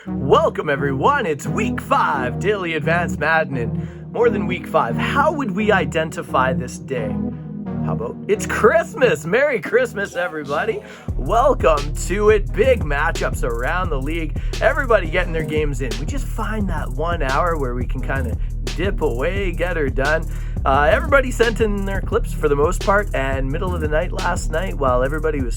Welcome everyone, it's week 5, Daily Advanced Madden, and more than week 5, how would we identify this day? How about it's Christmas? Merry Christmas everybody. Welcome to it. Big matchups around the league. Everybody getting their games in. We just find that 1 hour where we can kind of dip away, get her done. Everybody sent in their clips for the most part, and middle of the night last night while everybody was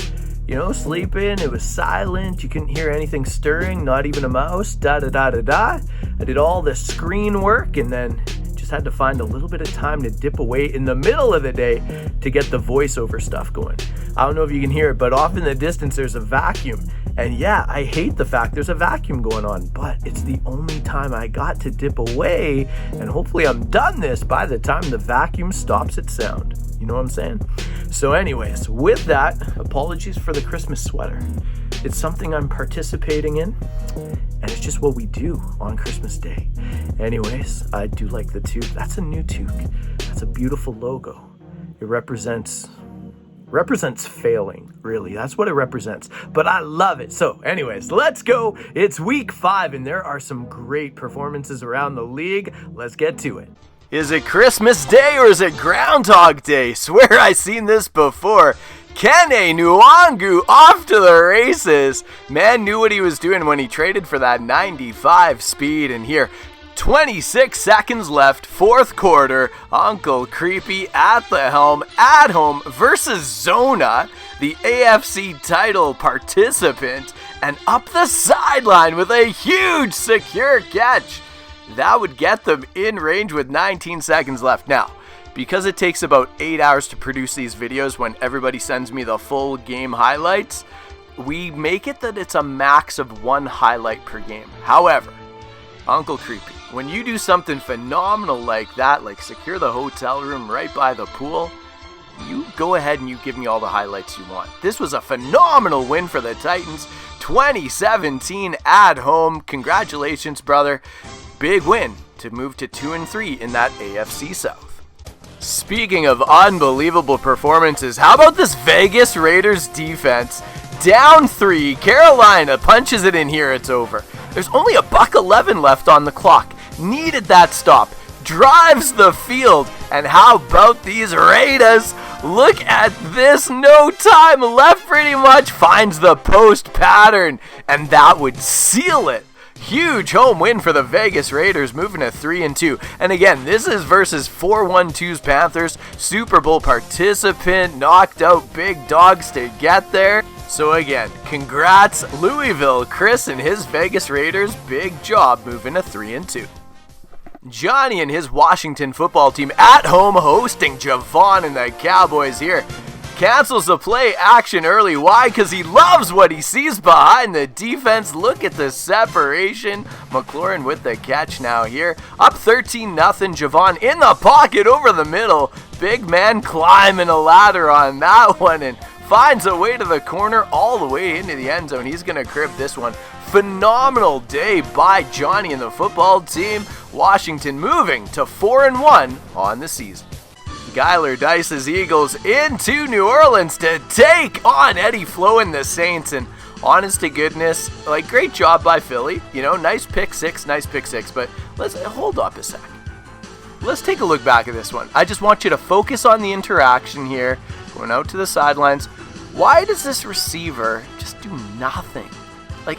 sleeping, it was silent, you couldn't hear anything stirring, not even a mouse, I did all the screen work and then just had to find a little bit of time to dip away in the middle of the day to get the voiceover stuff going. I don't know if you can hear it, but off in the distance there's a vacuum. And yeah, I hate the fact there's a vacuum going on, but it's the only time I got to dip away, and hopefully I'm done this by the time the vacuum stops its sound. You know what I'm saying? So anyways, with that, apologies for the Christmas sweater. It's something I'm participating in, and it's just what we do on Christmas Day. Anyways, I do like the toque. That's a new toque. That's a beautiful logo. It represents failing, really. That's what it represents. But I love it. So anyways, let's go. It's week 5, and there are some great performances around the league. Let's get to it. Is it Christmas Day or is it Groundhog Day? Swear I seen this before. Kene Nwangu off to the races. Man knew what he was doing when he traded for that 95 speed. And here, 26 seconds left, fourth quarter. Uncle Creepy at the helm, at home versus Zona, the AFC title participant, and up the sideline with a huge secure catch. That would get them in range with 19 seconds left. Now, because it takes about 8 hours to produce these videos when everybody sends me the full game highlights, we make it that it's a max of 1 highlight per game. However, Uncle Creepy, when you do something phenomenal like that, like secure the hotel room right by the pool, you go ahead and you give me all the highlights you want. This was a phenomenal win for the Titans, 2017 at home. Congratulations, brother. Big win to move to 2-3 in that AFC South. Speaking of unbelievable performances, how about this Vegas Raiders defense? Down 3, Carolina punches it in here, it's over. There's only $1:11 left on the clock. Needed that stop. Drives the field. And how about these Raiders? Look at this. No time left pretty much. Finds the post pattern. And that would seal it. Huge home win for the Vegas Raiders, moving to 3-2. And again, this is versus 4-1-2's Panthers. Super Bowl participant, knocked out big dogs to get there. So again, congrats Louisville, Chris and his Vegas Raiders. Big job moving to 3-2. Johnny and his Washington football team at home hosting Javon and the Cowboys here. Cancels the play action early. Why? Because he loves what he sees behind the defense. Look at the separation. McLaurin with the catch now here. Up 13-0. Javon in the pocket over the middle. Big man climbing a ladder on that one and finds a way to the corner all the way into the end zone. He's going to crib this one. Phenomenal day by Johnny and the football team. Washington moving to 4-1 on the season. Skylar Dice's Eagles into New Orleans to take on Eddie Flo and the Saints. And honest to goodness, great job by Philly. Nice pick six. But let's hold up a sec. Let's take a look back at this one. I just want you to focus on the interaction here. Going out to the sidelines. Why does this receiver just do nothing?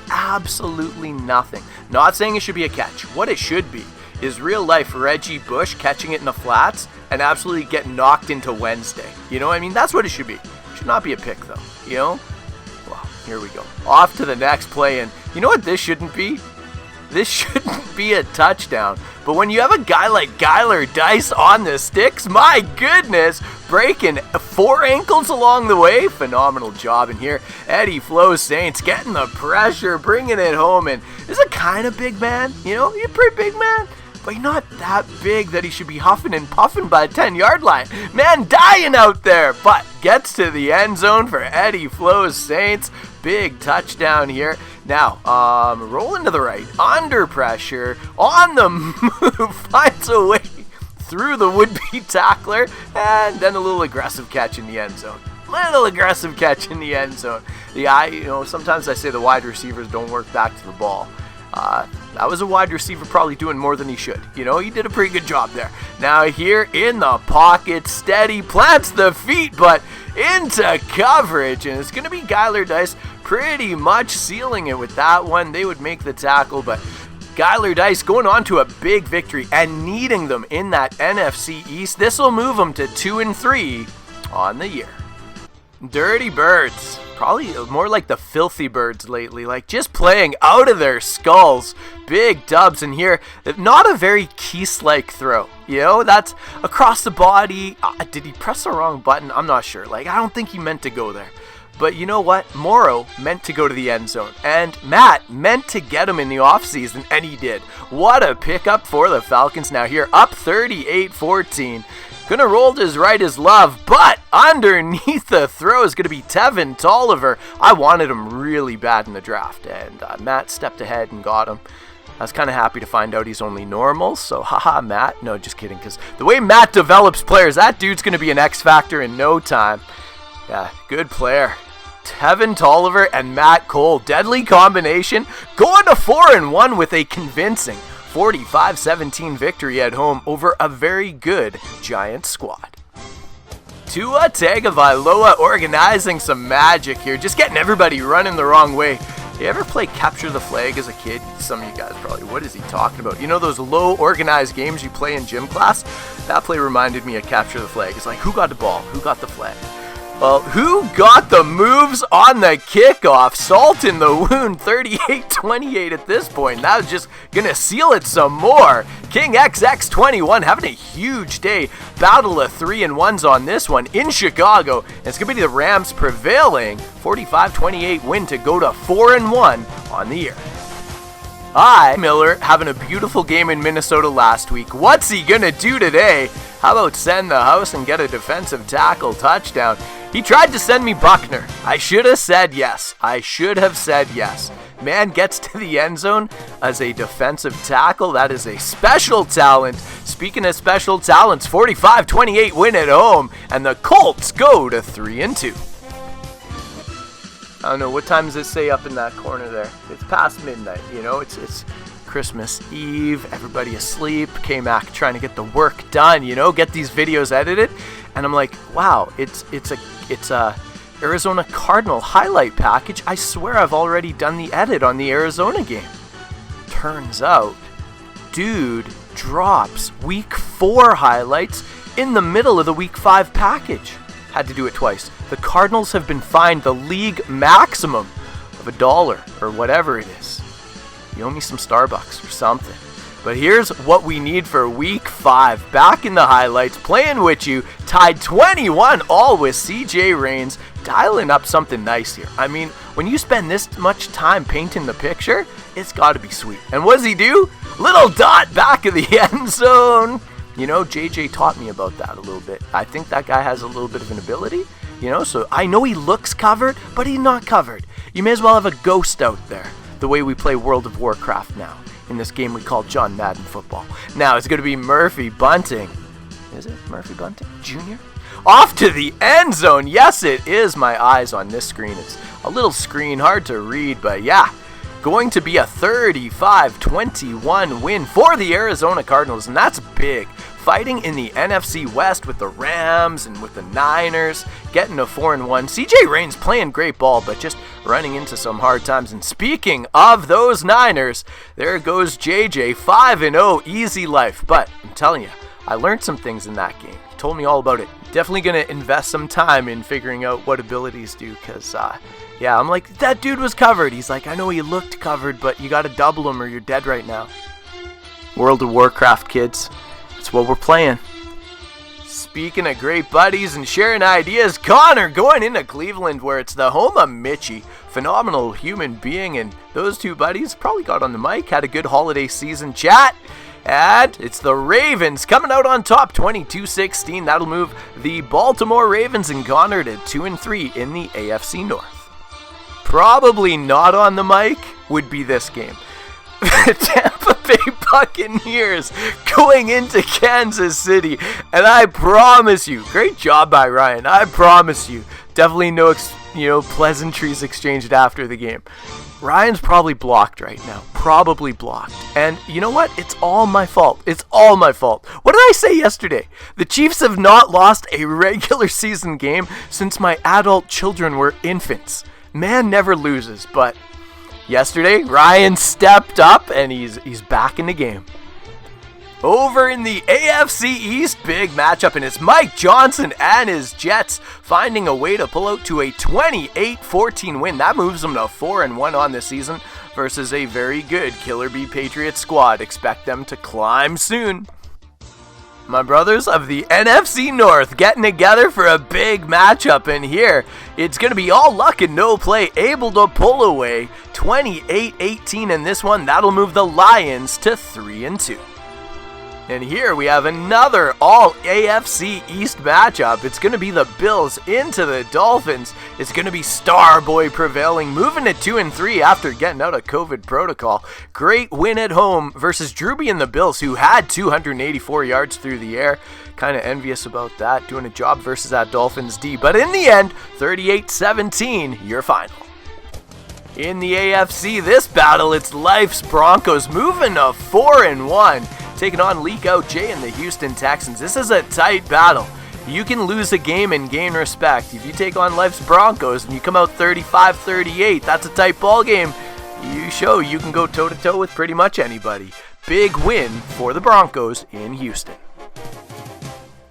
Absolutely nothing. Not saying it should be a catch. What it should be is real life Reggie Bush catching it in the flats and absolutely get knocked into Wednesday. You know what I mean? That's what it should be. It should not be a pick though. Well, here we go. Off to the next play, and you know what this shouldn't be? This shouldn't be a touchdown. But when you have a guy like Skylar Dice on the sticks, my goodness, breaking 4 ankles along the way. Phenomenal job in here. Eddie Flo Saints getting the pressure, bringing it home. And this is a kind of big man. He's a pretty big man. But he's not that big that he should be huffing and puffing by the 10-yard line. Man dying out there. But gets to the end zone for Eddie Flo Saints. Big touchdown here. Now, rolling to the right, under pressure, on the move, finds a way through the would-be tackler, and then a little aggressive catch in the end zone. Sometimes I say the wide receivers don't work back to the ball. That was a wide receiver probably doing more than he should. He did a pretty good job there. Now here in the pocket, steady, plants the feet, but into coverage. And it's going to be Skylar Dice pretty much sealing it with that one. They would make the tackle, but Skylar Dice going on to a big victory and needing them in that NFC East. This will move them to 2-3 on the year. Dirty Birds. Probably more like the Filthy Birds lately, like just playing out of their skulls. Big dubs in here. Not a very Keese-like throw. That's across the body. Did he press the wrong button? I'm not sure. I don't think he meant to go there. But you know what? Morrow meant to go to the end zone. And Matt meant to get him in the offseason, and he did. What a pickup for the Falcons. Now here, up 38-14. Gonna roll to his right is Love, but underneath the throw is gonna be Tevin Tolliver. I wanted him really bad in the draft, and Matt stepped ahead and got him. I was kind of happy to find out he's only normal, so haha, Matt. No, just kidding, because the way Matt develops players, that dude's gonna be an X factor in no time. Yeah, good player. Tevin Tolliver and Matt Cole, deadly combination, going to 4-1 with a convincing 45-17 victory at home over a very good Giants squad. Tua Tagovailoa organizing some magic here, just getting everybody running the wrong way. You ever play Capture the Flag as a kid? Some of you guys probably, what is he talking about? Those low organized games you play in gym class? That play reminded me of Capture the Flag. It's like, who got the ball? Who got the flag? Well, who got the moves on the kickoff? Salt in the wound, 38-28 at this point. That was just going to seal it some more. King XX21 having a huge day. Battle of 3-1s on this one in Chicago. And it's going to be the Rams prevailing. 45-28 win to go to 4-1 on the year. Miller having a beautiful game in Minnesota last week. What's he going to do today? How about send the house and get a defensive tackle touchdown? He tried to send me Buckner. I should have said yes. Man gets to the end zone as a defensive tackle. That is a special talent. Speaking of special talents, 45-28 win at home, and the Colts go to 3-2. I don't know, what time does it say up in that corner there? It's past midnight, it's Christmas Eve, everybody asleep, K-Mac trying to get the work done, get these videos edited, and I'm like, wow, it's a Arizona Cardinal highlight package. I swear I've already done the edit on the Arizona game. Turns out, dude drops week 4 highlights in the middle of the week 5 package. Had to do it twice. The Cardinals have been fined the league maximum of $1 or whatever it is. You owe me some Starbucks or something. But here's what we need for week 5. Back in the highlights, playing with you, tied 21 all with CJ Reigns, dialing up something nice here. I mean, when you spend this much time painting the picture, it's got to be sweet. And what does he do? Little dot back of the end zone. JJ taught me about that a little bit. I think that guy has a little bit of an ability, so I know he looks covered, but he's not covered. You may as well have a ghost out there, the way we play World of Warcraft now, in this game we call John Madden football. Now it's going to be Murphy Bunting. Is it Murphy Bunting Jr.? Off to the end zone. Yes, it is. My eyes on this screen. It's a little screen, hard to read, but yeah. Going to be a 35-21 win for the Arizona Cardinals, and that's big. Fighting in the NFC West with the Rams and with the Niners, getting to 4-1. CJ Reigns playing great ball, but just running into some hard times. And speaking of those Niners, there goes JJ, 5-0, easy life. But I'm telling you, I learned some things in that game. He told me all about it. Definitely going to invest some time in figuring out what abilities do, because yeah, I'm like, that dude was covered. He's like, I know he looked covered, but you got to double him or you're dead right now. World of Warcraft, kids. That's what we're playing. Speaking of great buddies and sharing ideas, Connor going into Cleveland, where it's the home of Mitchie. Phenomenal human being, and those two buddies probably got on the mic, had a good holiday season chat. And it's the Ravens coming out on top, 22-16. That'll move the Baltimore Ravens and Connor to 2-3 in the AFC North. Probably not on the mic would be this game. The Tampa Bay Buccaneers going into Kansas City. And I promise you, great job by Ryan. I promise you, definitely no pleasantries exchanged after the game. Ryan's probably blocked right now. Probably blocked. And you know what? It's all my fault. It's all my fault. What did I say yesterday? The Chiefs have not lost a regular season game since my adult children were infants. Man never loses, but yesterday, Ryan stepped up and he's back in the game. Over in the AFC East, big matchup, and it's Mike Johnson and his Jets finding a way to pull out to a 28-14 win. That moves them to 4-1 on this season versus a very good Killer Bee Patriots squad. Expect them to climb soon. My brothers of the NFC North getting together for a big matchup, and here it's going to be all luck and no play, able to pull away 28-18 in this one. That'll move the Lions to 3-2. And here we have another all AFC East matchup. It's going to be the Bills into the Dolphins. It's going to be Starboy prevailing, moving to 2-3 after getting out of COVID protocol. Great win at home versus Drewby and the Bills, who had 284 yards through the air. Kind of envious about that, doing a job versus that Dolphins D. But in the end, 38-17, your final. In the AFC, this battle, it's Life's Broncos moving to 4-1. Taking on Leak Out Jay and the Houston Texans. This is a tight battle. You can lose a game and gain respect. If you take on Life's Broncos and you come out 35-38, that's a tight ball game. You show you can go toe-to-toe with pretty much anybody. Big win for the Broncos in Houston.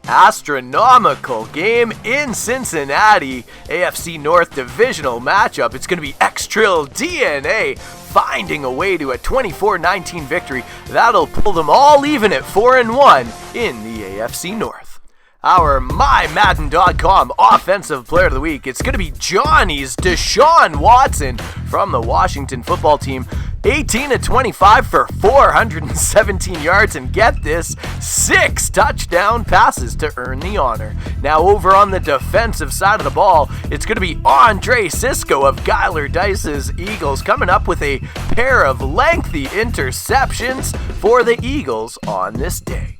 Astronomical game in Cincinnati. AFC North divisional matchup. It's going to be X-Trill DNA finding a way to a 24-19 victory. That'll pull them all even at 4-1 in the AFC North. Our MyMadden.com Offensive Player of the Week. It's going to be Johnny's Deshaun Watson from the Washington football team. 18-25 for 417 yards, and get this, 6 touchdown passes to earn the honor. Now over on the defensive side of the ball, it's going to be Andre Sisco of Guyler Dice's Eagles coming up with a pair of lengthy interceptions for the Eagles on this day.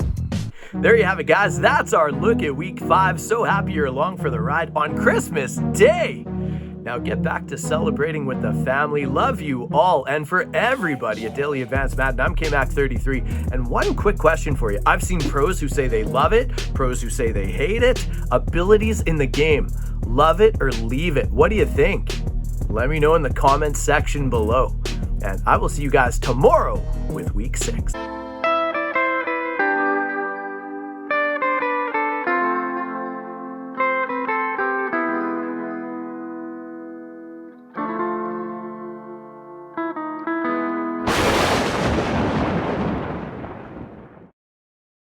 There you have it, guys. That's our look at Week 5. So happy you're along for the ride on Christmas Day. Now get back to celebrating with the family. Love you all. And for everybody at Daily Advanced Madden, I'm KMac33. And one quick question for you. I've seen pros who say they love it, pros who say they hate it. Abilities in the game. Love it or leave it. What do you think? Let me know in the comments section below. And I will see you guys tomorrow with Week 6.